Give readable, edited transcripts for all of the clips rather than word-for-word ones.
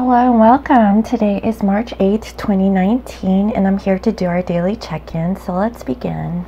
Hello and welcome. Today is March 8th, 2019, and I'm here to do our daily check-in, so let's begin.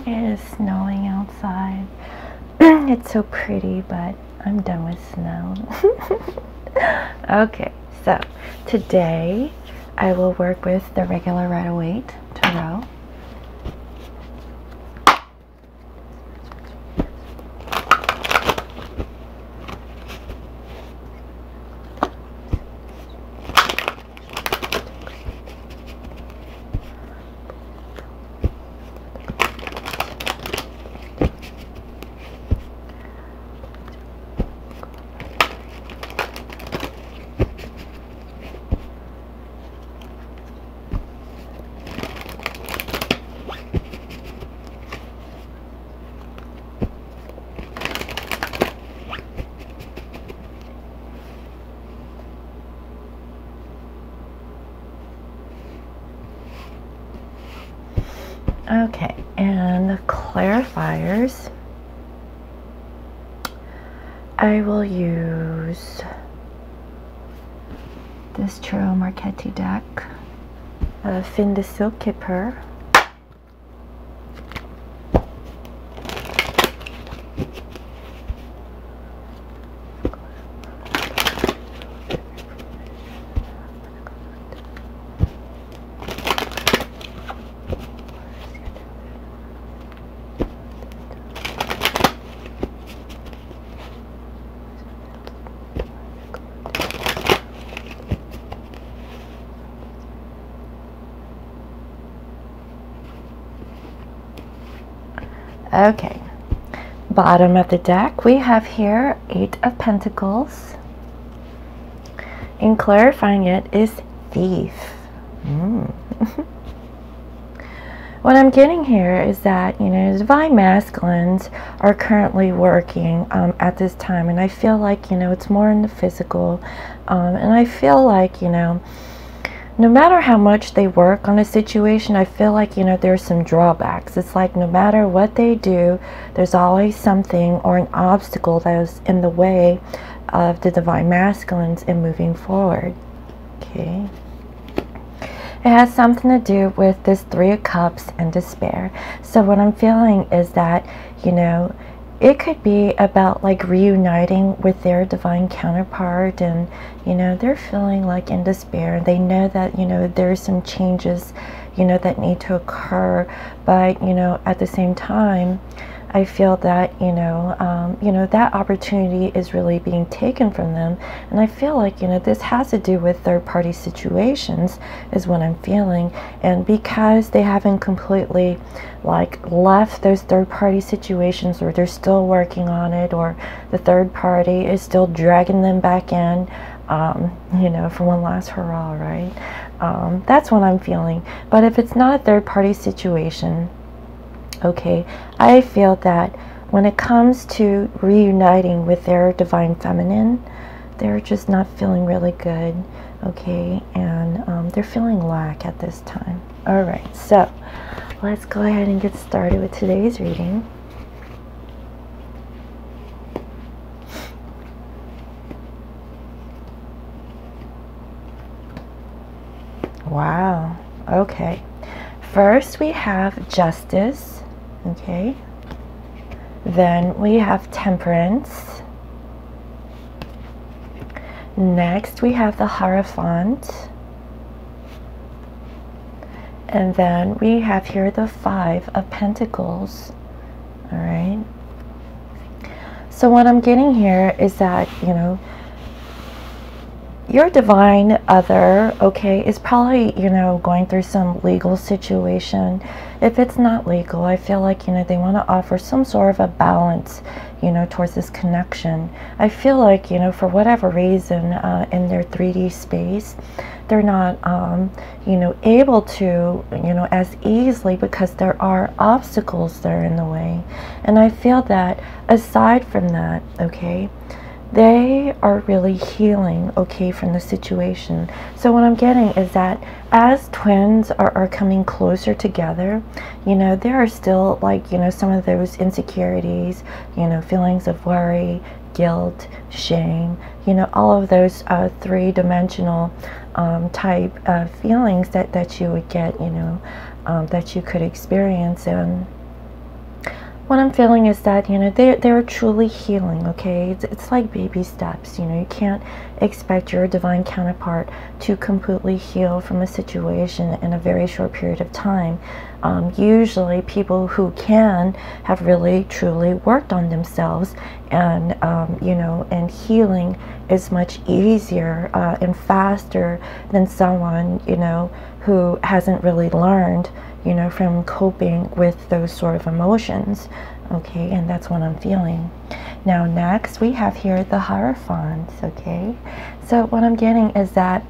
It is snowing outside. It's so pretty, but I'm done with snow. Okay, so today I will work with the regular Rider-Waite Tarot. Okay, and the clarifiers, I will use this Tarot Marchetti deck, Fin de Silk Kipper, Okay, bottom of the deck we have here 8 of Pentacles, and clarifying it is Thief. What I'm getting here is that, you know, divine masculines are currently working at this time, and I feel like, you know, it's more in the physical, and I feel like, you know, no matter how much they work on a situation, I feel like, you know, there's some drawbacks. It's like no matter what they do, there's always something or an obstacle that is in the way of the divine masculines in moving forward. Okay. It has something to do with this 3 of Cups and despair. So what I'm feeling is that, you know, it could be about like reuniting with their divine counterpart, and, you know, they're feeling like in despair. They know that, you know, there's some changes, you know, that need to occur, but, you know, at the same time, I feel that, you know, that opportunity is really being taken from them. And I feel like, you know, this has to do with third-party situations is what I'm feeling. And because they haven't completely like left those third-party situations, or they're still working on it, or the third party is still dragging them back in, you know, for one last hurrah, right? That's what I'm feeling. But if it's not a third-party situation, okay, I feel that when it comes to reuniting with their divine feminine, they're just not feeling really good, okay, and they're feeling lack at this time. All right, so let's go ahead and get started with today's reading. Wow, okay. First we have Justice. Okay, then we have Temperance. Next we have the Hierophant, and then we have here the 5 of Pentacles. All right, so what I'm getting here is that, you know, your divine other, okay, is probably, you know, going through some legal situation. If it's not legal, I feel like, you know, they want to offer some sort of a balance, you know, towards this connection. I feel like, you know, for whatever reason, in their 3D space, they're not, you know, able to, you know, as easily, because there are obstacles there in the way. And I feel that aside from that, okay, they are really healing, okay, from the situation. So what I'm getting is that as twins are coming closer together, you know, there are still, like, you know, some of those insecurities, you know, feelings of worry, guilt, shame, you know, all of those three-dimensional type of feelings that you would get, you know, that you could experience. And what I'm feeling is that, you know, they're truly healing, okay? It's like baby steps, you know. You can't expect your divine counterpart to completely heal from a situation in a very short period of time. Usually people who can have really truly worked on themselves, and you know, and healing is much easier and faster than someone, you know, who hasn't really learned, you know, from coping with those sort of emotions, okay? And that's what I'm feeling. Now next we have here the Hierophant, okay? So what I'm getting is that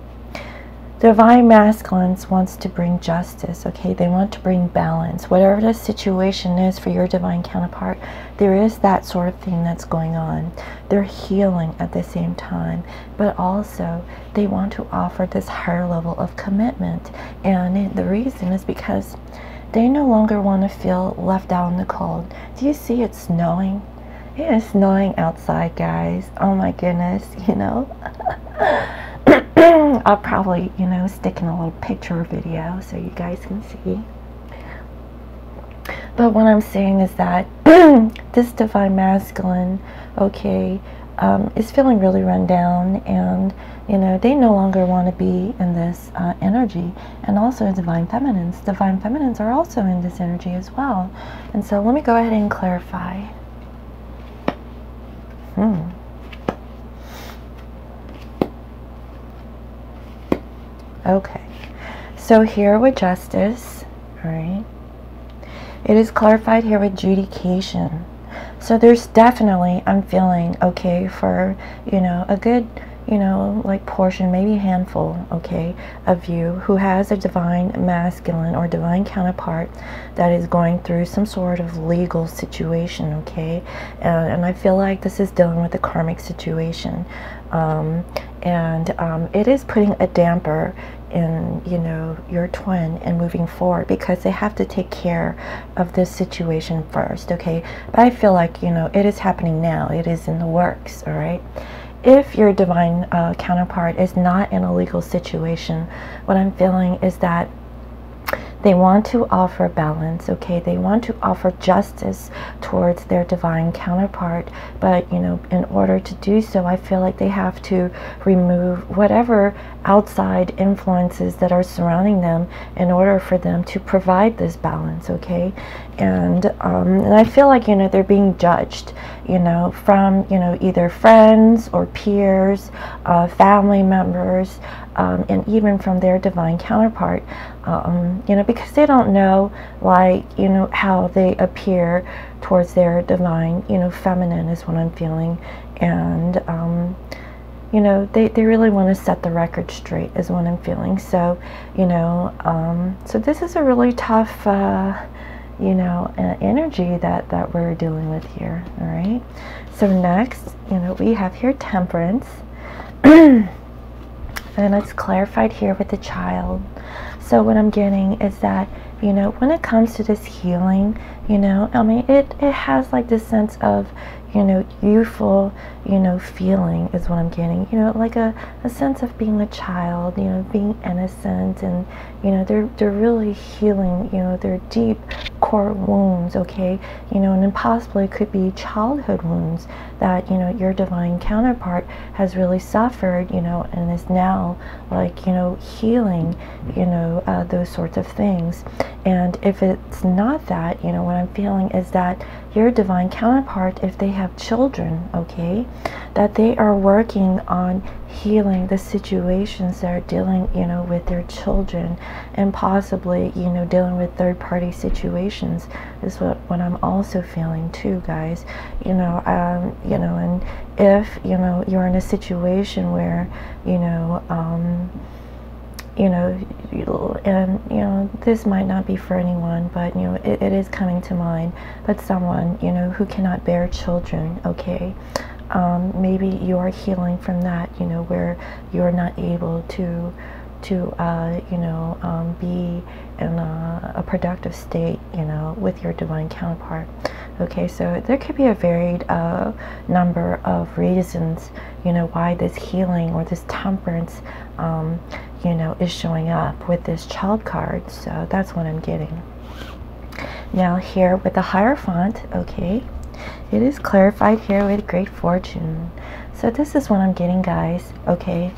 divine masculines wants to bring justice, okay? They want to bring balance. Whatever the situation is for your divine counterpart, there is that sort of thing that's going on. They're healing at the same time, but also they want to offer this higher level of commitment. And the reason is because they no longer want to feel left out in the cold. Do you see it's snowing? It is snowing outside, guys. Oh my goodness, you know. I'll probably, you know, stick in a little picture video so you guys can see. But what I'm saying is that this divine masculine, okay, is feeling really run down, and, you know, they no longer want to be in this energy. And also divine feminines. Divine feminines are also in this energy as well. And so let me go ahead and clarify. Okay, so here with justice, all right, it is clarified here with adjudication. So there's definitely, I'm feeling, okay, for, you know, a good, you know, like portion, maybe a handful, okay, of you who has a divine masculine or divine counterpart that is going through some sort of legal situation, okay? And I feel like this is dealing with a karmic situation. It is putting a damper in, you know, your twin and moving forward, because they have to take care of this situation first, okay? But I feel like, you know, it is happening now. It is in the works, all right? If your divine counterpart is not in a legal situation, what I'm feeling is that they want to offer balance, okay? They want to offer justice towards their divine counterpart. But, you know, in order to do so, I feel like they have to remove whatever outside influences that are surrounding them in order for them to provide this balance, okay? And I feel like, you know, they're being judged, you know, from, you know, either friends or peers, family members, and even from their divine counterpart, you know, because they don't know, like, you know, how they appear towards their divine, you know, feminine is what I'm feeling. And you know, they really want to set the record straight is what I'm feeling. So, you know, so this is a really tough you know, energy that we're dealing with here. All right, so next, you know, we have here Temperance. And it's clarified here with the Child. So what I'm getting is that, you know, when it comes to this healing, you know, I mean, it has like this sense of, you know, youthful, you know, feeling is what I'm getting, you know, like a sense of being a child, you know, being innocent. And, you know, they're really healing, you know, their deep core wounds, okay, you know, and then possibly it could be childhood wounds that, you know, your divine counterpart has really suffered, you know, and is now, like, you know, healing, you know, those sorts of things. And if it's not that, you know, what what I'm feeling is that your divine counterpart, if they have children, okay, that they are working on healing the situations that are dealing, you know, with their children, and possibly, you know, dealing with third-party situations is what I'm also feeling too, guys. You know, and if, you know, you're in a situation where, you know, this might not be for anyone, but, you know, it is coming to mind, but someone, you know, who cannot bear children, okay, maybe you are healing from that, you know, where you're not able to be in a productive state, you know, with your divine counterpart. Okay, so there could be a varied number of reasons, you know, why this healing or this temperance, you know, is showing up with this child card. So that's what I'm getting. Now here with the Hierophant, okay, it is clarified here with great fortune. So this is what I'm getting, guys, okay.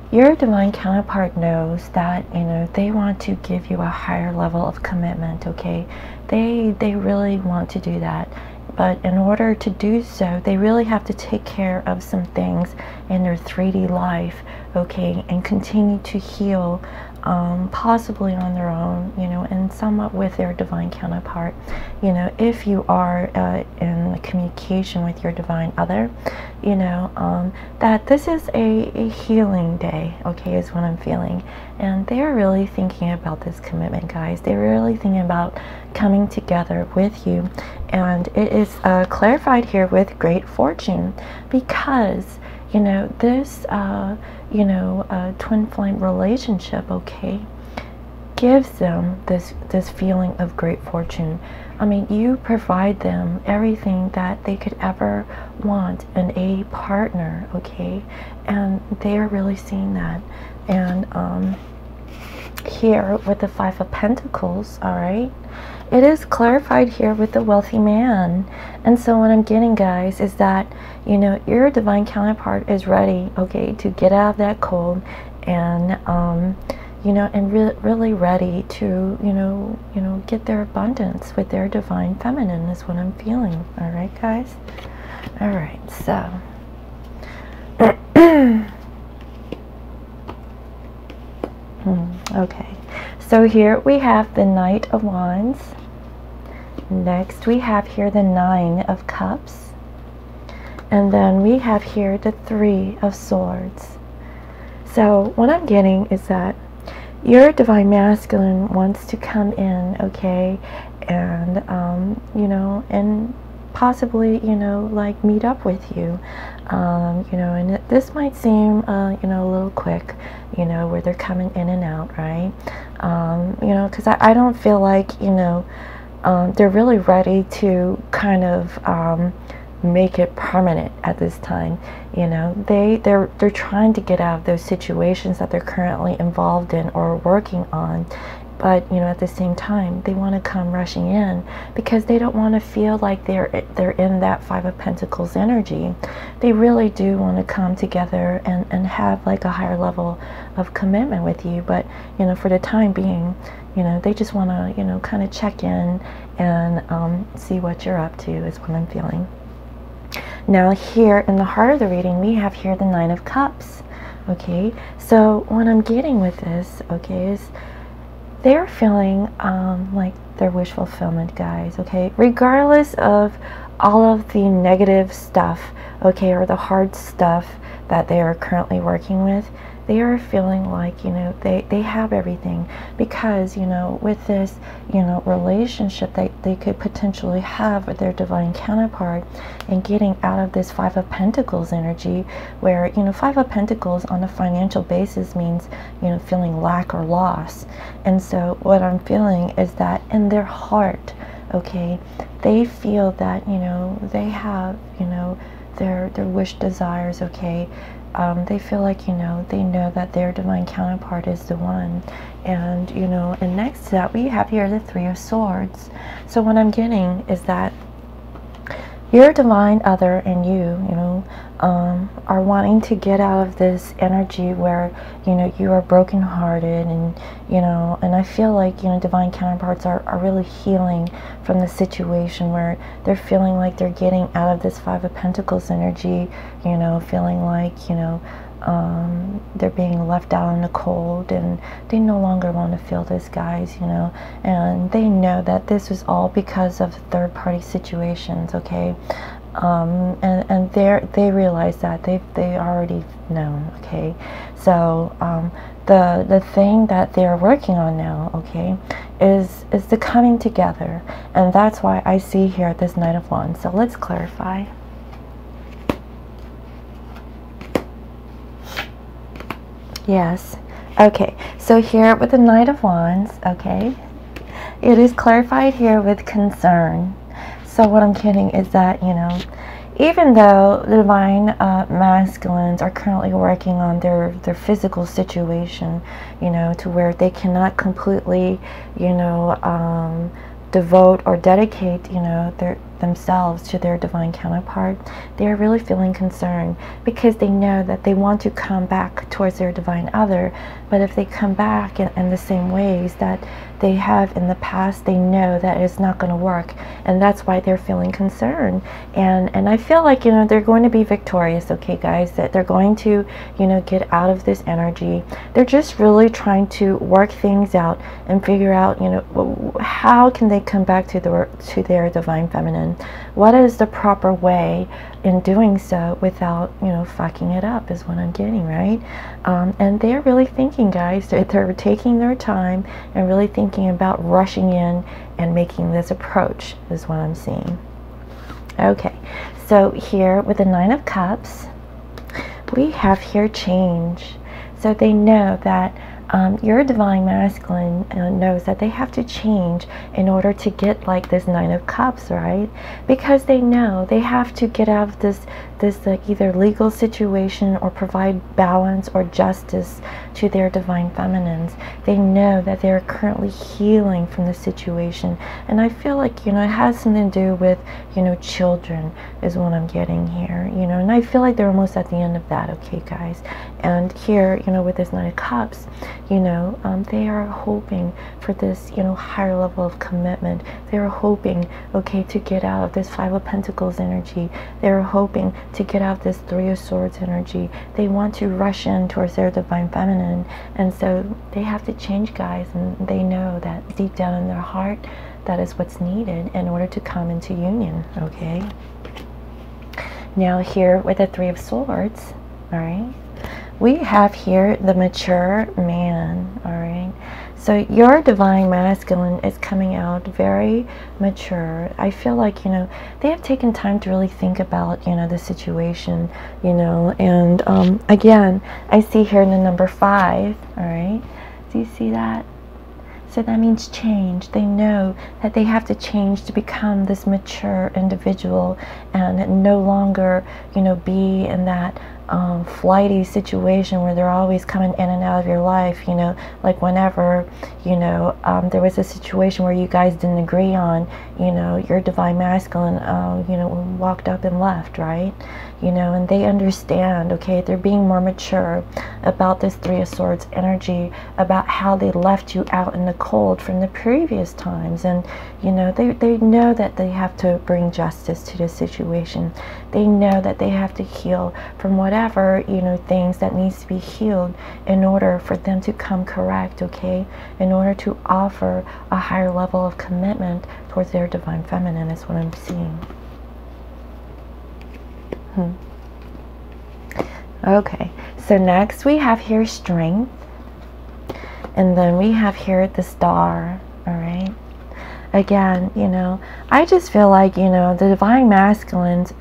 Your divine counterpart knows that, you know, they want to give you a higher level of commitment, okay. They really want to do that, but in order to do so, they really have to take care of some things in their 3D life, okay, and continue to heal, possibly on their own, you know, and somewhat with their divine counterpart. You know, if you are in communication with your divine other, you know, that this is a healing day, okay, is what I'm feeling. And they're really thinking about this commitment, guys. They're really thinking about coming together with you. And it is clarified here with great fortune, because, you know, this twin flame relationship, okay, gives them this feeling of great fortune. I mean, you provide them everything that they could ever want in a partner, okay, and they are really seeing that. And here with the Five of Pentacles, all right, it is clarified here with the wealthy man. And so what I'm getting, guys, is that, you know, your divine counterpart is ready, okay, to get out of that cold, and you know, and really ready to, you know, get their abundance with their divine feminine is what I'm feeling. All right, guys. All right, so okay, so here we have the Knight of Wands. Next we have here the Nine of Cups, and then we have here the Three of Swords. So what I'm getting is that your divine masculine wants to come in, okay, and you know, and possibly, you know, like meet up with you, you know, and this might seem you know, a little quick, you know, where they're coming in and out, right? You know, because I don't feel like, you know, they're really ready to kind of make it permanent at this time. You know, they're trying to get out of those situations that they're currently involved in or working on, but, you know, at the same time they want to come rushing in because they don't want to feel like they're in that Five of Pentacles energy. They really do want to come together and have like a higher level of commitment with you, but, you know, for the time being, you know, they just want to, you know, kind of check in and see what you're up to is what I'm feeling. Now here in the heart of the reading, we have here the Nine of Cups, okay. So what I'm getting with this, okay, is they're feeling like their wish fulfillment, guys, okay, regardless of all of the negative stuff, okay, or the hard stuff that they are currently working with. They are feeling like, you know, they have everything, because, you know, with this, you know, relationship that they could potentially have with their divine counterpart, and getting out of this Five of Pentacles energy, where, you know, Five of Pentacles on a financial basis means, you know, feeling lack or loss. And so what I'm feeling is that in their heart, okay, they feel that, you know, they have, you know, their wish desires, okay. They feel like, you know, they know that their divine counterpart is the one. And, you know, and next to that we have here the Three of Swords. So what I'm getting is that your divine other and you know, are wanting to get out of this energy where, you know, you are brokenhearted, and, you know, and I feel like, you know, divine counterparts are really healing from the situation where they're feeling like they're getting out of this Five of Pentacles energy, you know, feeling like, you know, they're being left out in the cold, and they no longer want to feel this, guys, you know, and they know that this was all because of third-party situations, okay, and they realize that they already know, okay, so the thing that they're working on now, okay, is the coming together, and that's why I see here this Knight of Wands. So let's clarify. Yes. Okay. So here with the Knight of Wands, okay, it is clarified here with concern. So what I'm getting is that, you know, even though the divine masculines are currently working on their physical situation, you know, to where they cannot completely, you know, devote or dedicate, you know, themselves to their divine counterpart, they are really feeling concerned because they know that they want to come back towards their divine other, but if they come back in the same ways that they have in the past, they know that it's not going to work, and that's why they're feeling concerned. And I feel like, you know, they're going to be victorious, okay, guys, that they're going to, you know, get out of this energy. They're just really trying to work things out and figure out, you know, how can they come back to their divine feminine. What is the proper way in doing so without, you know, fucking it up, is what I'm getting, right? And they're really thinking, guys, they're taking their time and really thinking about rushing in and making this approach, is what I'm seeing. Okay, so here with the Nine of Cups, we have here change. So they know that your divine masculine knows that they have to change in order to get like this Nine of Cups, right? Because they know they have to get out of this like either legal situation or provide balance or justice to their divine feminines. They know that they're currently healing from the situation, and I feel like, you know, it has something to do with, you know, children, is what I'm getting here, you know, and I feel like they're almost at the end of that, okay, guys. And here, you know, with this Nine of Cups, you know, they are hoping for this, you know, higher level of commitment. They're hoping, okay, to get out of this Five of Pentacles energy. They're hoping to get out of this Three of Swords energy. They want to rush in towards their divine feminine, and so they have to change, guys, and they know that deep down in their heart, that is what's needed in order to come into union, okay? Now here with the Three of Swords, all right, we have here the mature man, all right? So your divine masculine is coming out very mature. I feel like, you know, they have taken time to really think about, you know, the situation, you know, and again, I see here in the number 5, all right? Do you see that? So that means change. They know that they have to change to become this mature individual and no longer, you know, be in that flighty situation where they're always coming in and out of your life, you know, like whenever, you know, there was a situation where you guys didn't agree on, you know, your divine masculine, you know, walked up and left, right? You know, and they understand, okay, they're being more mature about this Three of Swords energy, about how they left you out in the cold from the previous times. And, you know, they know that they have to bring justice to this situation. They know that they have to heal from whatever, you know, things that needs to be healed in order for them to come correct, okay? In order to offer a higher level of commitment towards their divine feminine, is what I'm seeing. Okay, so next we have here strength, and then we have here the Star, all right? Again, you know, I just feel like, you know, the divine masculines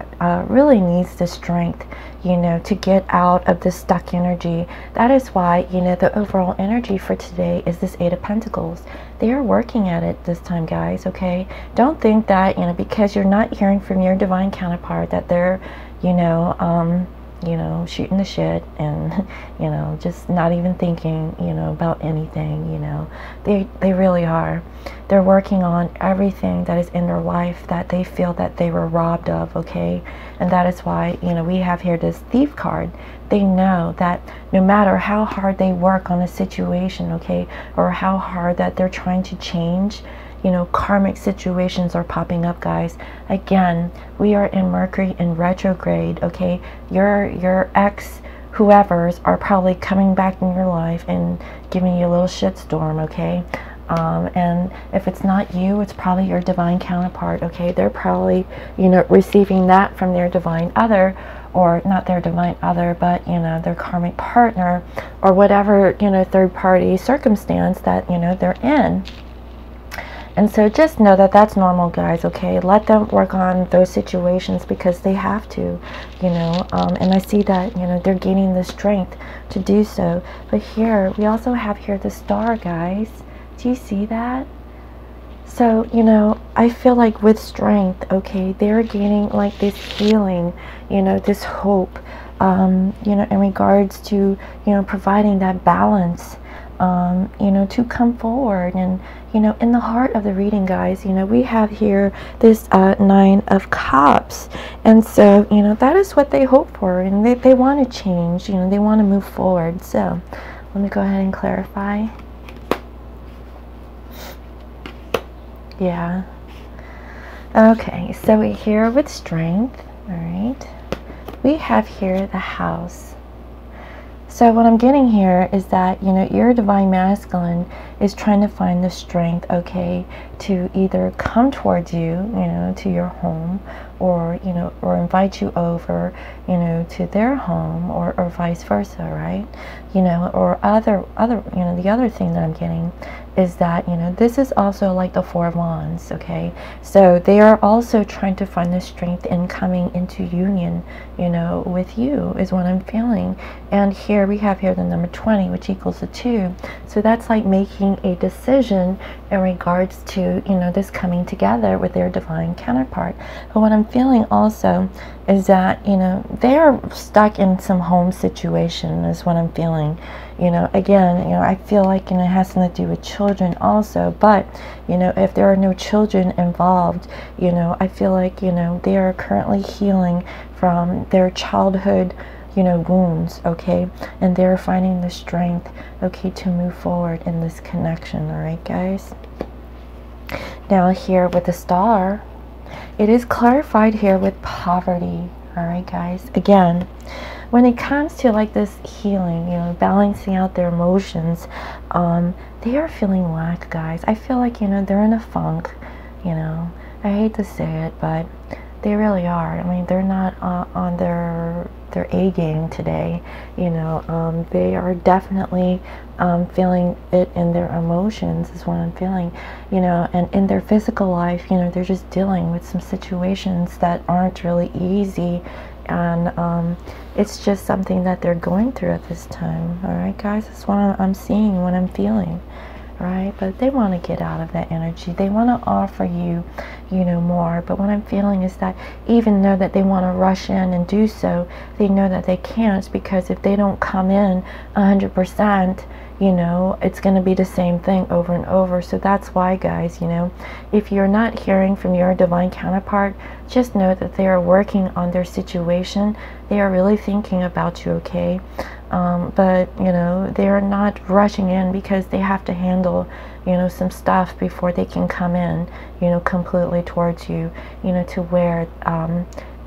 really needs the strength, you know, to get out of this stuck energy. That is why, you know, the overall energy for today is this Eight of Pentacles. They are working at it this time, guys, okay? Don't think that, you know, because you're not hearing from your divine counterpart that they're, you know, you know, shooting the shit and, you know, just not even thinking, you know, about anything, you know. They really are. They're working on everything that is in their life that they feel that they were robbed of, okay? And that is why, you know, we have here this Thief card. They know that no matter how hard they work on a situation, okay, or how hard that they're trying to change, you know, karmic situations are popping up, guys. Again, we are in Mercury in retrograde, okay? Your ex whoever's are probably coming back in your life and giving you a little shitstorm, okay? And if it's not you, it's probably your divine counterpart, okay? They're probably, you know, receiving that from their divine other, or not their divine other, but, you know, their karmic partner, or whatever, you know, third party circumstance that, you know, they're in. And so just know that that's normal, guys, okay? Let them work on those situations because they have to, you know. And I see that, you know, they're gaining the strength to do so. But here, we also have here the star, guys. Do you see that? So, you know, I feel like with strength, okay, they're gaining like this healing, you know, this hope, you know, in regards to, you know, providing that balance, you know, to come forward. And, you know, in the heart of the reading, guys, you know, we have here this 9 of Cups. And so, you know, that is what they hope for. And they want to change, you know, they want to move forward. So let me go ahead and clarify. Yeah. Okay, so we're here with strength. All right. We have here the House. So what I'm getting here is that, you know, your divine masculine is trying to find the strength, okay, to either come towards you, you know, to your home, or, you know, or invite you over, you know, to their home, or vice versa, right? You know, or other, you know, the other thing that I'm getting is that, you know, this is also like the 4 of Wands, okay? So they are also trying to find the strength in coming into union, you know, with you is what I'm feeling. And here we have here the number 20, which equals a 2. So that's like making a decision in regards to, you know, this coming together with their divine counterpart. But what I'm feeling also is that, you know, they're stuck in some home situation is what I'm feeling. You know, again, you know, I feel like, you know, it has something to do with children also, but, you know, if there are no children involved, you know, I feel like, you know, they are currently healing from their childhood, you know, wounds, okay, and they're finding the strength, okay, to move forward in this connection. All right, guys. Now here with the Star, it is clarified here with poverty. All right, guys. Again, when it comes to like this healing, you know, balancing out their emotions, they are feeling lack, guys. I feel like, you know, they're in a funk, you know. I hate to say it, but they really are. I mean, they're not on their A game today, you know. They are definitely feeling it in their emotions is what I'm feeling, you know, and in their physical life, you know, they're just dealing with some situations that aren't really easy, and it's just something that they're going through at this time. All right, guys, that's what I'm seeing, what I'm feeling. Right, but they want to get out of that energy. They want to offer you, you know, more. But what I'm feeling is that even though that they want to rush in and do so, they know that they can't, because if they don't come in 100%, you know, it's going to be the same thing over and over. So that's why, guys, you know, if you're not hearing from your divine counterpart, just know that they are working on their situation. They are really thinking about you, okay? But, you know, they are not rushing in because they have to handle, you know, some stuff before they can come in, you know, completely towards you, you know, to where,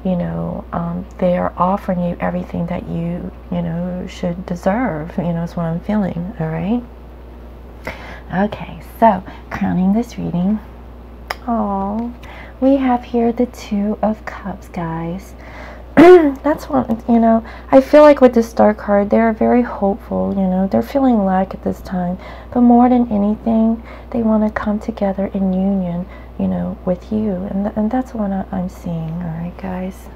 you know, they are offering you everything that you know, should deserve, you know, is what I'm feeling. All right. Okay, so crowning this reading, oh, we have here the 2 of Cups, guys. That's what, you know, I feel like with this Star card, they're very hopeful, you know, they're feeling lack at this time, but more than anything, they want to come together in union, you know, with you, and that's what I'm seeing. All right, guys.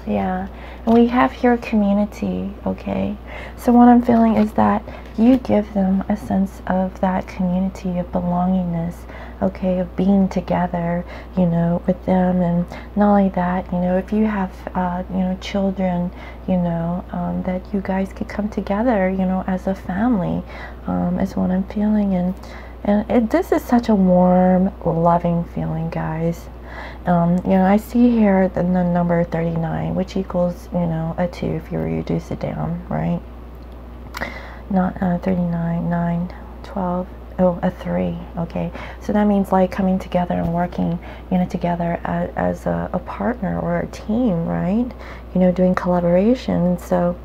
Yeah, and we have here community, okay? So what I'm feeling is that you give them a sense of that community of belongingness, okay, of being together, you know, with them. And not only that, you know, if you have, you know, children, you know, that you guys could come together, you know, as a family, is what I'm feeling. And this is such a warm, loving feeling, guys. You know, I see here the number 39, which equals, you know, a 2 if you reduce it down, right? Not 39, 9, 12, oh, a 3, okay? So that means like coming together and working, you know, together as a partner or a team, right? You know, doing collaboration. So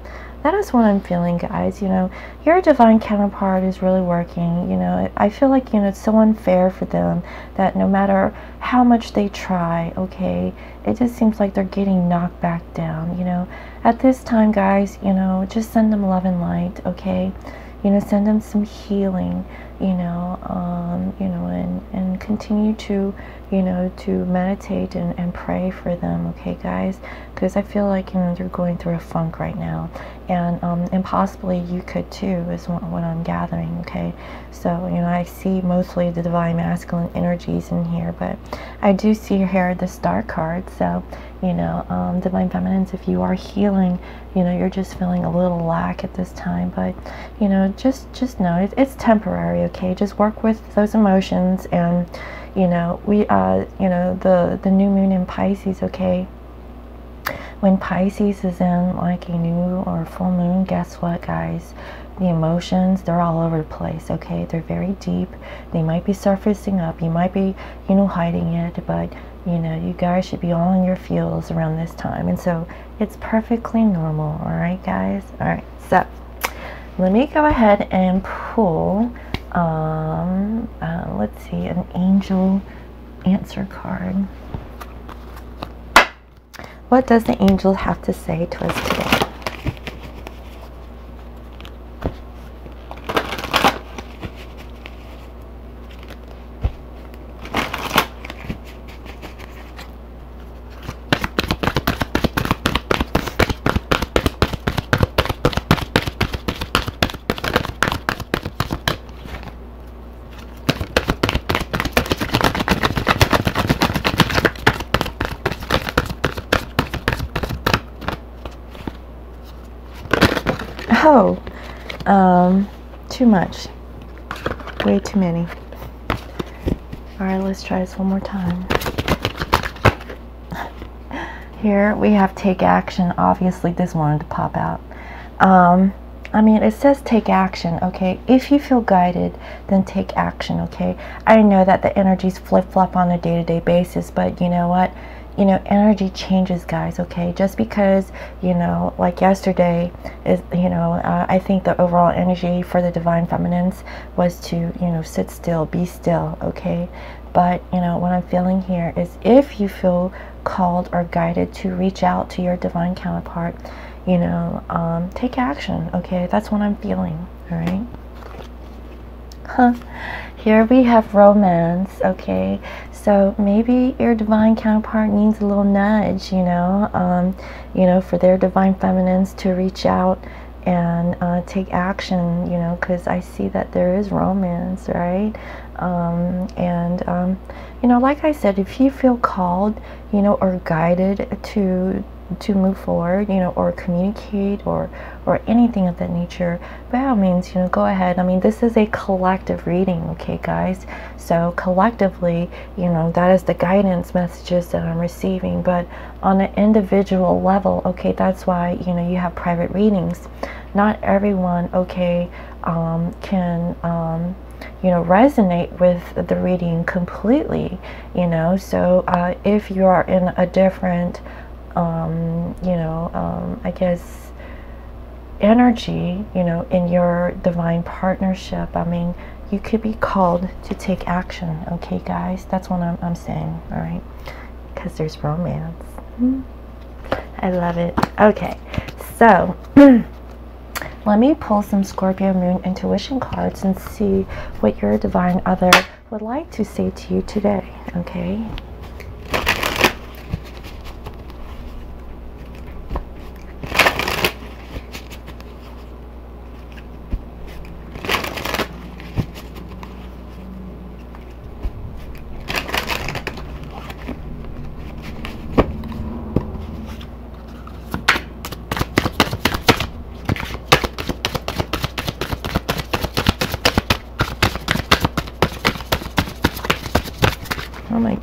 that is what I'm feeling, guys. You know, your divine counterpart is really working. You know, I feel like, you know, it's so unfair for them that no matter how much they try, okay, it just seems like they're getting knocked back down. You know, at this time, guys, you know, just send them love and light, okay? You know, send them some healing, you know, and continue to, you know, to meditate and pray for them, okay, guys? Because I feel like, you know, they're going through a funk right now, and possibly you could too, is what I'm gathering, okay? So, you know, I see mostly the divine masculine energies in here, but I do see here the star card. So, you know, divine feminines, if you are healing, you know, you're just feeling a little lack at this time, but, you know, just know it's temporary, okay? Just work with those emotions. And, you know, we, you know, the new moon in Pisces, okay? When Pisces is in like a new or full moon, guess what, guys? The emotions, they're all over the place, okay? They're very deep. They might be surfacing up. You might be, you know, hiding it, but, you know, you guys should be all in your feels around this time. And so it's perfectly normal, all right, guys? All right, so let me go ahead and pull, let's see, an angel answer card. What does the angel have to say to us today? Oh, too much. Way too many. All right, let's try this one more time. Here we have take action. Obviously, this wanted to pop out. I mean, it says take action, okay? If you feel guided, then take action, okay? I know that the energies flip-flop on a day-to-day basis, but you know what? You know, energy changes, guys, okay? Just because, you know, like yesterday is, you know, I think the overall energy for the divine feminines was to, you know, sit still, be still, okay? But, you know, what I'm feeling here is if you feel called or guided to reach out to your divine counterpart, you know, take action, okay? That's what I'm feeling, all right? Here we have romance, okay? So maybe your divine counterpart needs a little nudge, you know, for their divine feminines to reach out and take action, you know, because I see that there is romance, right? You know, like I said, if you feel called, you know, or guided to move forward, you know, or communicate or anything of that nature, by all means, you know, go ahead. I mean, this is a collective reading, okay, guys? So collectively, you know, that is the guidance messages that I'm receiving. But on an individual level, okay, that's why, you know, you have private readings. Not everyone, okay, can you know, resonate with the reading completely, you know. So if you are in a different you know, I guess energy, you know, in your divine partnership, I mean, you could be called to take action, okay, guys? That's what I'm saying, all right? Because there's romance. I love it. Okay, so let me pull some Scorpio Moon intuition cards and see what your divine other would like to say to you today, okay?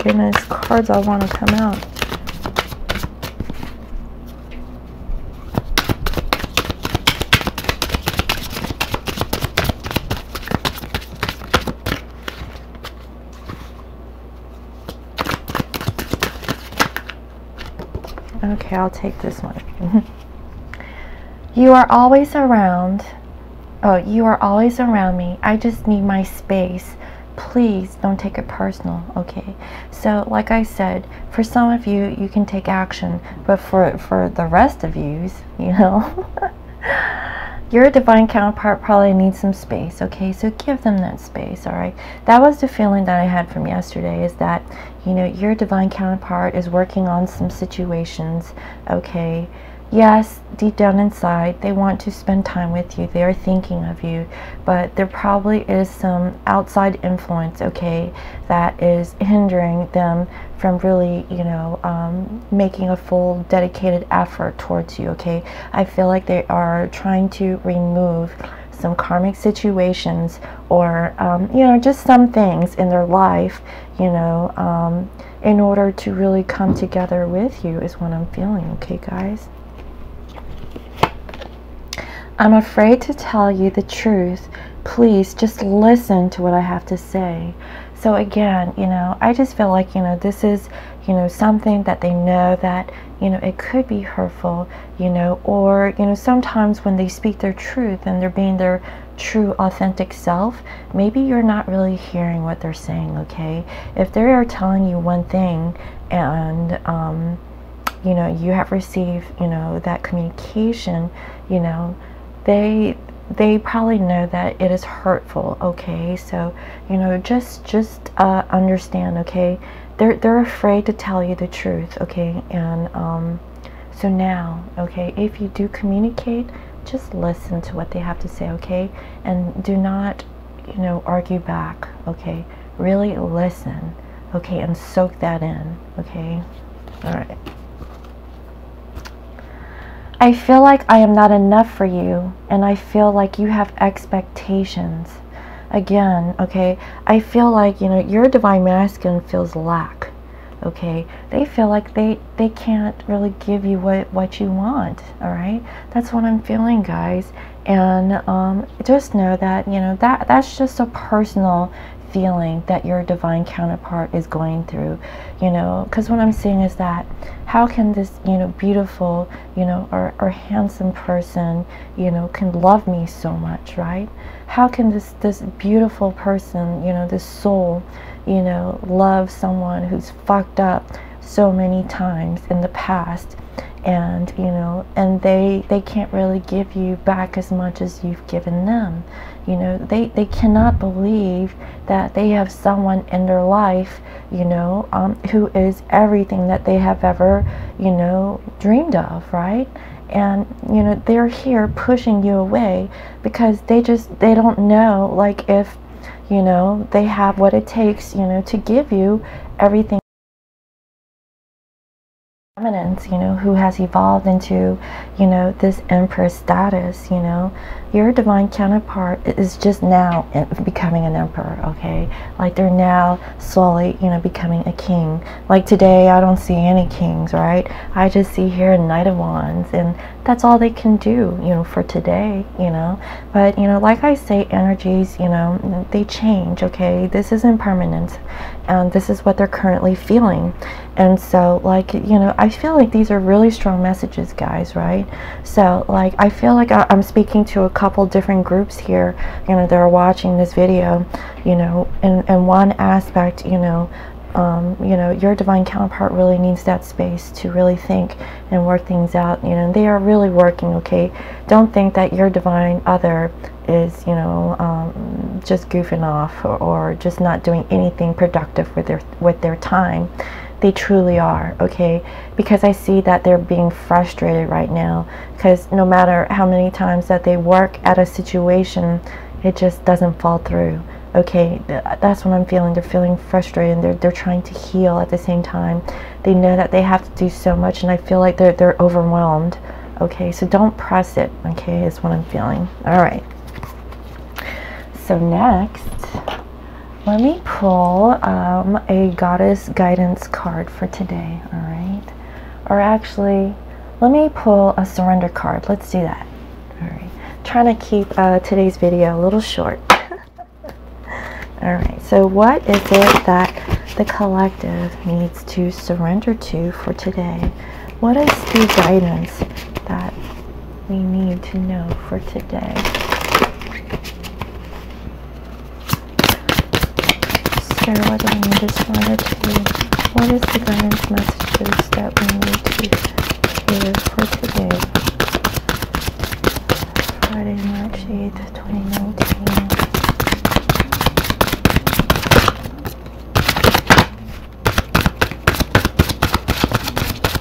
goodness, cards all want to come out. Okay, I'll take this one. You are always around. Oh, you are always around me. I just need my space. Please don't take it personal, okay? So, like I said, for some of you, you can take action, but for the rest of yous, you know, your divine counterpart probably needs some space, okay? So give them that space, all right? That was the feeling that I had from yesterday, is that, you know, your divine counterpart is working on some situations, okay? Yes, deep down inside, they want to spend time with you. They are thinking of you, but there probably is some outside influence, okay, that is hindering them from really, you know, making a full dedicated effort towards you, okay? I feel like they are trying to remove some karmic situations, or, you know, just some things in their life, you know, in order to really come together with you, is what I'm feeling, okay, guys? I'm afraid to tell you the truth. Please just listen to what I have to say. So again, you know, I just feel like, you know, this is, you know, something that they know that, you know, it could be hurtful, you know, or, you know, sometimes when they speak their truth and they're being their true authentic self, maybe you're not really hearing what they're saying, okay? If they are telling you one thing and, you know, you have received, you know, that communication, you know, they probably know that it is hurtful, okay? So, you know, just understand, okay? They're afraid to tell you the truth, okay? And so now, okay, if you do communicate, just listen to what they have to say, okay? And do not, you know, argue back, okay? Really listen, okay? And soak that in, okay? All right. I feel like I am not enough for you, and I feel like you have expectations. Again, okay, I feel like, you know, your divine masculine feels lack, okay? They feel like they can't really give you what you want, all right? That's what I'm feeling, guys. And just know that, you know, that's just a personal feeling that your divine counterpart is going through, you know, because what I'm saying is that how can this, you know, beautiful, you know, or handsome person, you know, can love me so much, right? How can this beautiful person, you know, this soul, you know, love someone who's fucked up so many times in the past, and, you know, and they can't really give you back as much as you've given them. You know, they cannot believe that they have someone in their life, you know, who is everything that they have ever, you know, dreamed of, right? And, you know, they're here pushing you away because they don't know, like, if, you know, they have what it takes, you know, to give you everything. Eminence, you know, who has evolved into, you know, this empress status, you know, your divine counterpart is just now becoming an emperor, okay? Like, they're now slowly, you know, becoming a king. Like today, I don't see any kings, right? I just see here a Knight of Wands, and that's all they can do, you know, for today, you know. But, you know, like I say, energies, you know, they change, okay? This isn't permanent, and this is what they're currently feeling. And so, like, you know, I feel like these are really strong messages, guys, right? So, like, I feel like I'm speaking to a couple different groups here, you know, that are watching this video, you know, and one aspect, you know, your divine counterpart really needs that space to really think and work things out, you know, and they are really working, okay? Don't think that your divine other is, you know, just goofing off or just not doing anything productive with their time. They truly are, okay? Because I see that they're being frustrated right now, because no matter how many times that they work at a situation, it just doesn't fall through, okay? That's what I'm feeling. They're feeling frustrated, and they're trying to heal at the same time. They know that they have to do so much, and I feel like they're overwhelmed, okay? So don't press it, okay, is what I'm feeling. All right. So next, let me pull a goddess guidance card for today, all right? Or actually, let me pull a surrender card. Let's do that. All right. Trying to keep today's video a little short. All right. So what is it that the collective needs to surrender to for today? What is the guidance that we need to know for today? So what do we need to surrender to? What is the guidance messages that we need to hear for today? Friday, March 8th, 2019.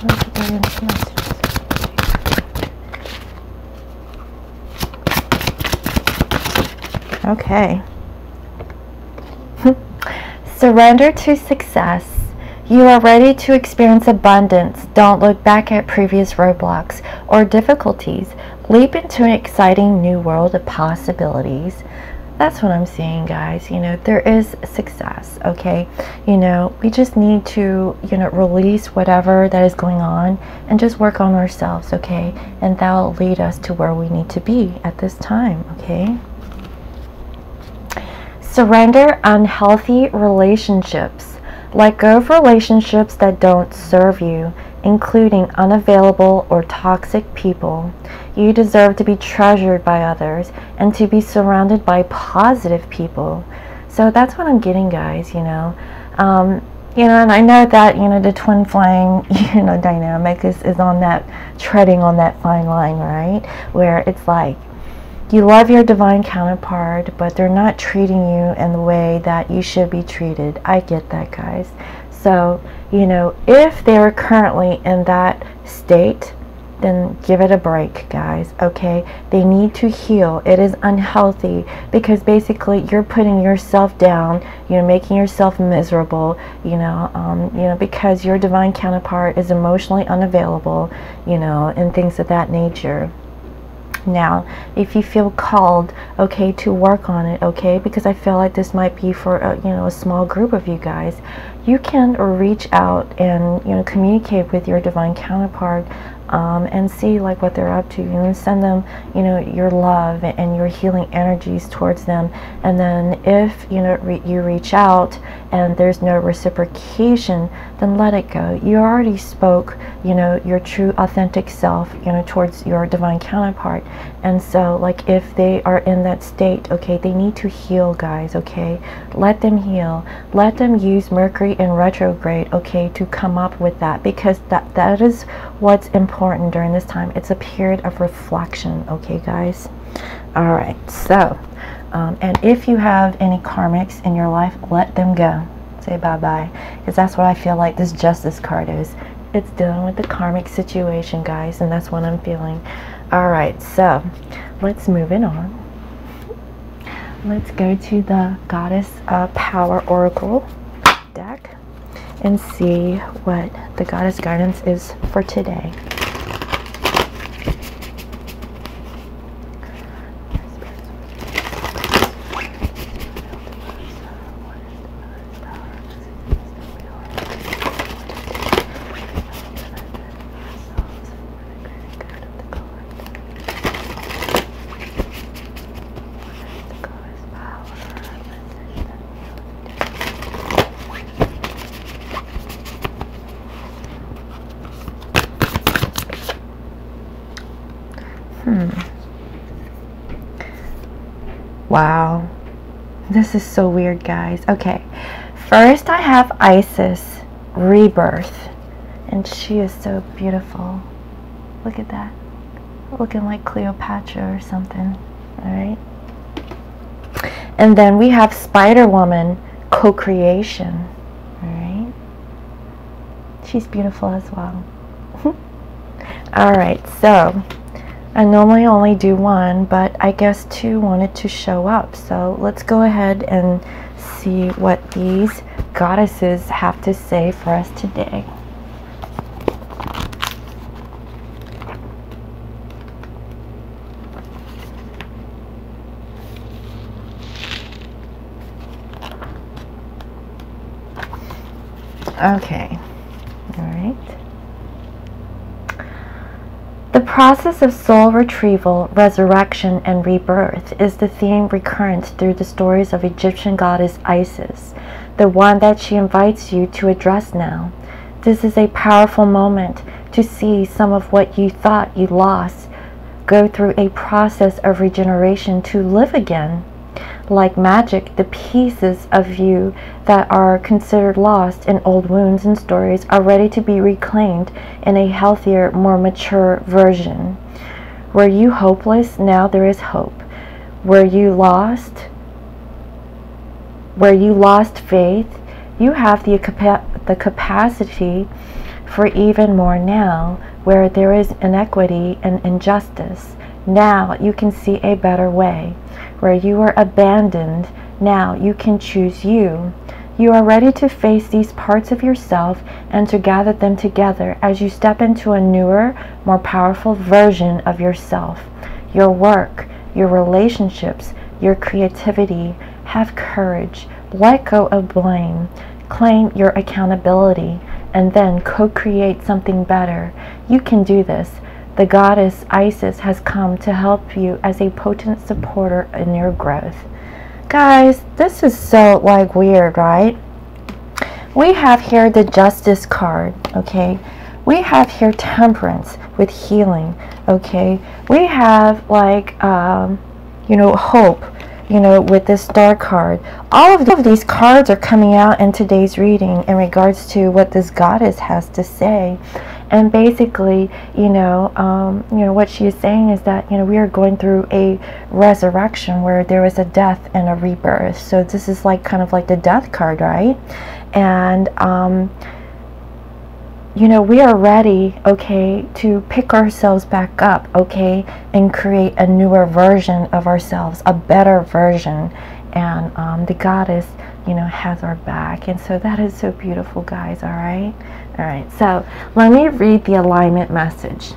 What are the guidance messages? Okay. Surrender to success. You are ready to experience abundance. Don't look back at previous roadblocks or difficulties. Leap into an exciting new world of possibilities. That's what I'm seeing, guys. You know, there is success, okay? You know, we just need to, you know, release whatever that is going on and just work on ourselves, okay? And that will lead us to where we need to be at this time, okay? Surrender unhealthy relationships. Let go of relationships that don't serve you, including unavailable or toxic people. You deserve to be treasured by others and to be surrounded by positive people. So that's what I'm getting, guys, you know. You know, and I know that, you know, the twin flame, you know, dynamic is on that, treading on that fine line, right? Where it's like, you love your divine counterpart, but they're not treating you in the way that you should be treated. I get that, guys. So, you know, if they're currently in that state, then give it a break, guys, okay? They need to heal. It is unhealthy because basically you're putting yourself down, you're making yourself miserable, you know, because your divine counterpart is emotionally unavailable, you know, and things of that nature. Now, if you feel called, okay, to work on it, okay, because I feel like this might be for you know, a small group of you guys, you can reach out and, you know, communicate with your divine counterpart and see like what they're up to, and send them, you know, your love and your healing energies towards them. And then if, you know, you reach out and there's no reciprocation, then let it go. You already spoke, you know, your true authentic self, you know, towards your divine counterpart. And so like if they are in that state, okay, they need to heal, guys, okay? Let them heal. Let them use Mercury in retrograde, okay, to come up with that, because that is what's important during this time. It's a period of reflection, okay, guys? All right, so and if you have any karmics in your life, let them go. Say bye-bye, because that's what I feel like this Justice card is. It's dealing with the karmic situation, guys, and that's what I'm feeling. All right, so let's move it on. Let's go to the Goddess Power Oracle deck and see what the Goddess guidance is for today. Wow, this is so weird, guys. Okay, first I have Isis, rebirth, and she is so beautiful. Look at that, looking like Cleopatra or something. All right, and then we have Spider Woman, co-creation. All right, she's beautiful as well. All right, so I normally only do one, but I guess two wanted to show up. So let's go ahead and see what these goddesses have to say for us today. Okay. All right. The process of soul retrieval, resurrection, and rebirth is the theme recurrent through the stories of Egyptian goddess Isis, the one that she invites you to address now. This is a powerful moment to see some of what you thought you lost go through a process of regeneration to live again. Like magic, the pieces of you that are considered lost in old wounds and stories are ready to be reclaimed in a healthier, more mature version. Were you hopeless? Now there is hope. Were you lost faith? You have the capacity for even more now. Where there is inequity and injustice, now you can see a better way. Where you were abandoned, now you can choose you. You are ready to face these parts of yourself and to gather them together as you step into a newer, more powerful version of yourself. Your work, your relationships, your creativity. Have courage. Let go of blame. Claim your accountability. And then co-create something better. You can do this. The goddess Isis has come to help you as a potent supporter in your growth. Guys, this is so like weird, right? We have here the Justice card, okay? We have here Temperance with healing, okay? We have like, you know, hope, you know, with this Star card. All of these cards are coming out in today's reading in regards to what this goddess has to say. And basically, you know, what she is saying is that, you know, we are going through a resurrection where there is a death and a rebirth. So this is like kind of like the Death card, right? And you know, we are ready, okay, to pick ourselves back up, okay, and create a newer version of ourselves, a better version. And the goddess, you know, has our back. And so that is so beautiful, guys. All right. All right. So let me read the alignment message.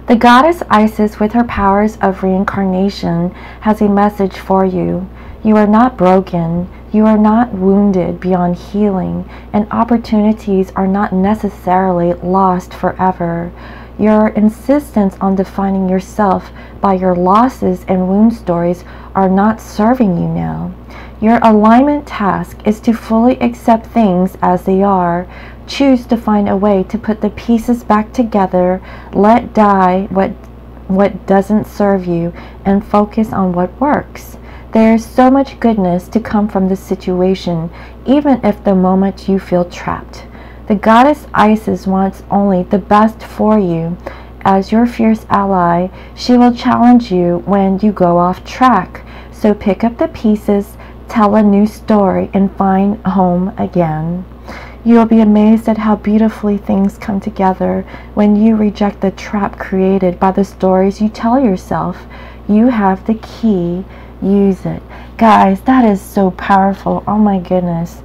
The goddess Isis, with her powers of reincarnation, has a message for you. You are not broken. You are not wounded beyond healing, and opportunities are not necessarily lost forever. Your insistence on defining yourself by your losses and wound stories are not serving you now. Your alignment task is to fully accept things as they are. Choose to find a way to put the pieces back together, let die what doesn't serve you, and focus on what works. There is so much goodness to come from this situation, even if the moment you feel trapped. The goddess Isis wants only the best for you. As your fierce ally, she will challenge you when you go off track. So pick up the pieces, tell a new story, and find home again. You'll be amazed at how beautifully things come together when you reject the trap created by the stories you tell yourself. You have the key. Use it. Guys, that is so powerful. Oh my goodness.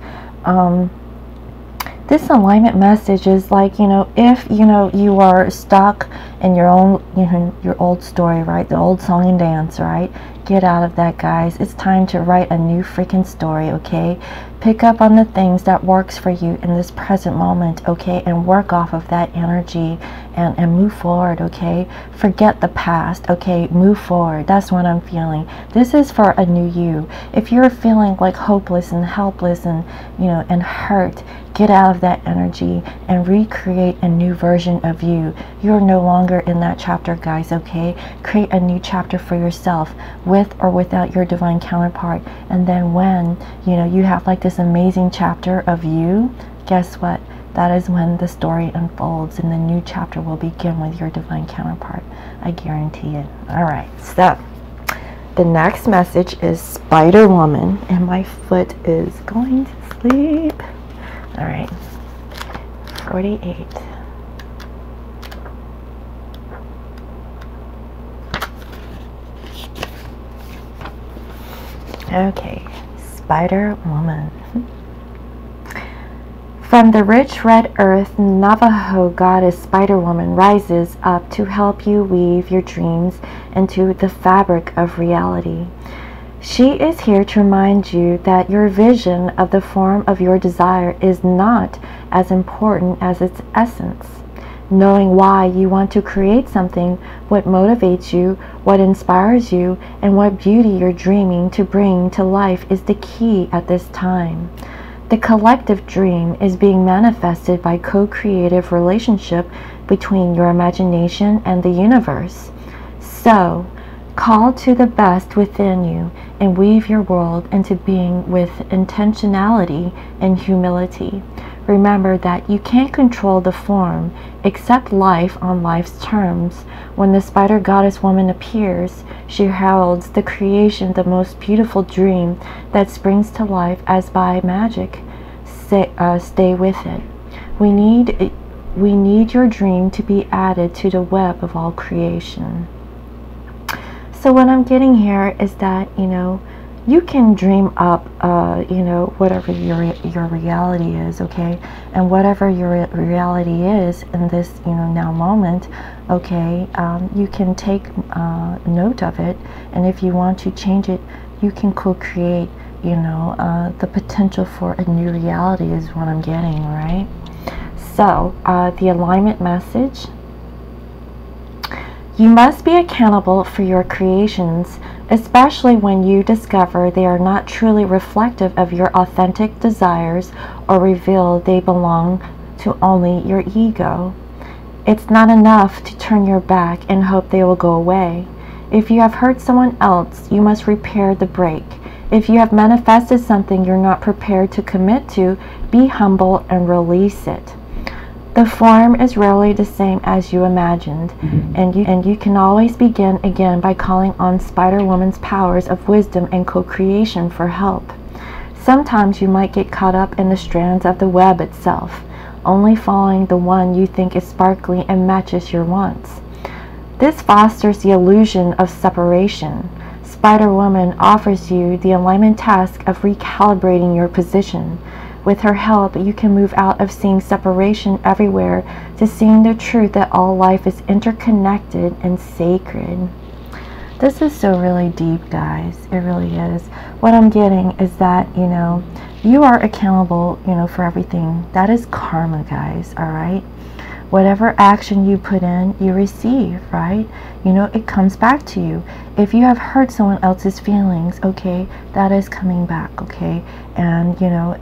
This alignment message is like, you know, if, you know, you are stuck in your own, you know, your old story, right? The old song and dance, right? Get out of that, guys. It's time to write a new freaking story, okay? Pick up on the things that works for you in this present moment, okay? And work off of that energy and move forward, okay? Forget the past, okay? Move forward. That's what I'm feeling. This is for a new you. If you're feeling like hopeless and helpless and, you know, and hurt, get out of that energy and recreate a new version of you. You're no longer in that chapter, guys, okay? Create a new chapter for yourself with or without your divine counterpart. And then when, you know, you have like this amazing chapter of you, guess what? That is when the story unfolds and the new chapter will begin with your divine counterpart. I guarantee it. All right, so the next message is Spider Woman, and my foot is going to sleep. All right, 48. Okay, Spider Woman. From the rich red earth, Navajo goddess Spider Woman rises up to help you weave your dreams into the fabric of reality. She is here to remind you that your vision of the form of your desire is not as important as its essence. Knowing why you want to create something, what motivates you, what inspires you, and what beauty you're dreaming to bring to life is the key at this time. The collective dream is being manifested by co-creative relationship between your imagination and the universe. So, call to the best within you and weave your world into being with intentionality and humility. Remember that you can't control the form, accept life on life's terms. When the spider goddess woman appears, she heralds the creation, the most beautiful dream that springs to life as by magic. Stay with it. We need your dream to be added to the web of all creation. So what I'm getting here is that, you can dream up, whatever your reality is, okay? And whatever your reality is in this, now moment, okay, you can take note of it. And if you want to change it, you can co-create, the potential for a new reality is what I'm getting, right? So, the alignment message. You must be accountable for your creations, especially when you discover they are not truly reflective of your authentic desires or reveal they belong to only your ego. It's not enough to turn your back and hope they will go away. If you have hurt someone else, you must repair the break. If you have manifested something you're not prepared to commit to, be humble and release it. The form is rarely the same as you imagined, and you can always begin again by calling on Spider Woman's powers of wisdom and co-creation for help. Sometimes you might get caught up in the strands of the web itself, only following the one you think is sparkly and matches your wants. This fosters the illusion of separation. Spider Woman offers you the alignment task of recalibrating your position. With her help, you can move out of seeing separation everywhere to seeing the truth that all life is interconnected and sacred. This is so really deep, guys. It really is. What I'm getting is that, you are accountable, for everything. That is karma, guys, all right? Whatever action you put in, you receive, right? It comes back to you. If you have hurt someone else's feelings, okay, that is coming back, okay? And,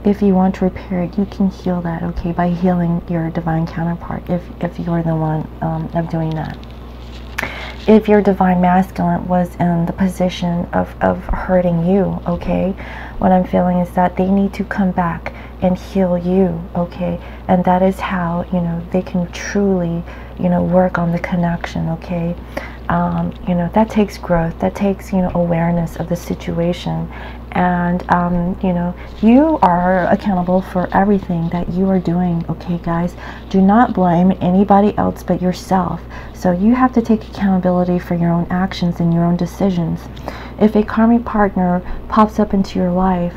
if you want to repair it, you can heal that, okay, by healing your divine counterpart, if you're the one of doing that. If your divine masculine was in the position of hurting you, okay, what I'm feeling is that they need to come back and heal you, okay? And that is how, they can truly, work on the connection, okay? That takes growth, that takes, awareness of the situation. And, you are accountable for everything that you are doing, okay, guys? Do not blame anybody else but yourself. So you have to take accountability for your own actions and your own decisions. If a karmic partner pops up into your life,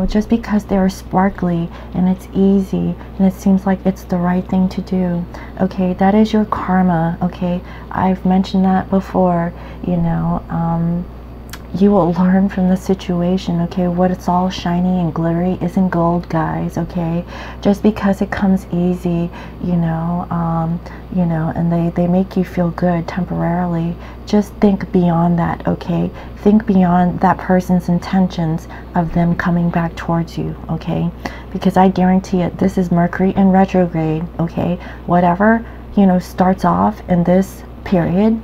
just because they're sparkly and it's easy and it seems like it's the right thing to do, okay, that is your karma, okay? I've mentioned that before, you will learn from the situation, okay? What it's all shiny and glittery isn't gold, guys, okay? Just because it comes easy, and they make you feel good temporarily, just think beyond that, okay? Think beyond that person's intentions of them coming back towards you, okay? Because I guarantee it, this is Mercury in retrograde, okay? Whatever, starts off in this period,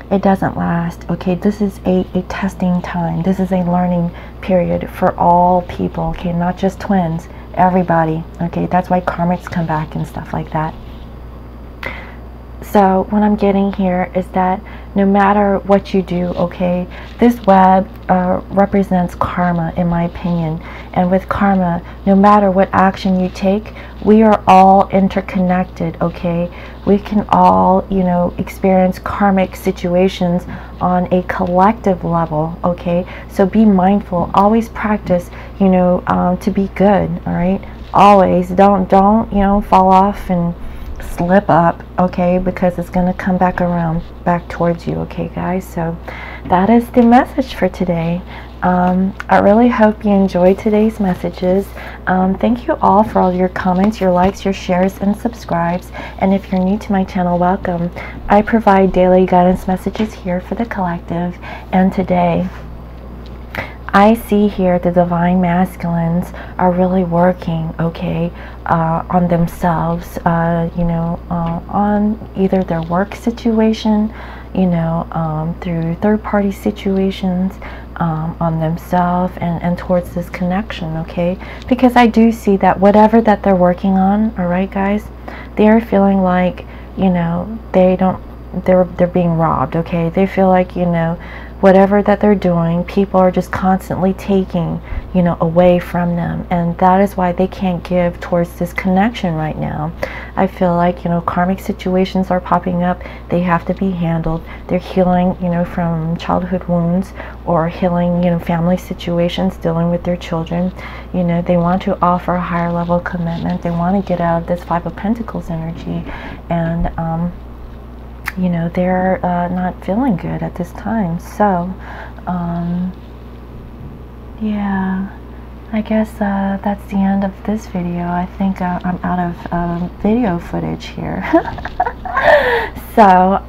it doesn't last, okay? This is a testing time. This is a learning period for all people, okay? Not just twins, everybody, okay? That's why karmics come back and stuff like that. So what I'm getting here is that no matter what you do, okay, this web represents karma, in my opinion. And with karma, no matter what action you take, we are all interconnected, okay? We can all, experience karmic situations on a collective level, okay? So be mindful, always practice, to be good, all right? Always, don't, fall off and slip up, okay, because it's going to come back around, back towards you, okay, guys? So that is the message for today. I really hope you enjoyed today's messages. Thank you all for all your comments, your likes, your shares, and subscribes. And if you're new to my channel, welcome. I provide daily guidance messages here for the collective. And today, I see here the divine masculines are really working, okay, on themselves, on either their work situation, through third-party situations, on themselves and towards this connection, okay? Because I do see that whatever that they're working on, all right, guys, they're feeling like, they're being robbed, okay? They feel like, whatever that they're doing, people are just constantly taking, away from them, and that is why they can't give towards this connection right now. I feel like, karmic situations are popping up. They have to be handled. They're healing, from childhood wounds, or healing, family situations, dealing with their children. They want to offer a higher level commitment. They want to get out of this Five of Pentacles energy, and they're not feeling good at this time. So yeah, I guess that's the end of this video. I think I'm out of video footage here. So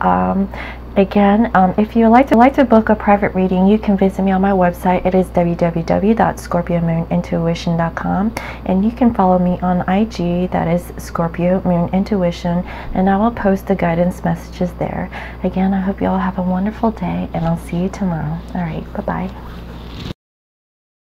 again, if you like to book a private reading, you can visit me on my website. It is www.scorpiomoonintuition.com, and you can follow me on IG. That is Scorpio Moon Intuition, and I will post the guidance messages there. Again, I hope you all have a wonderful day, and I'll see you tomorrow. All right, bye-bye.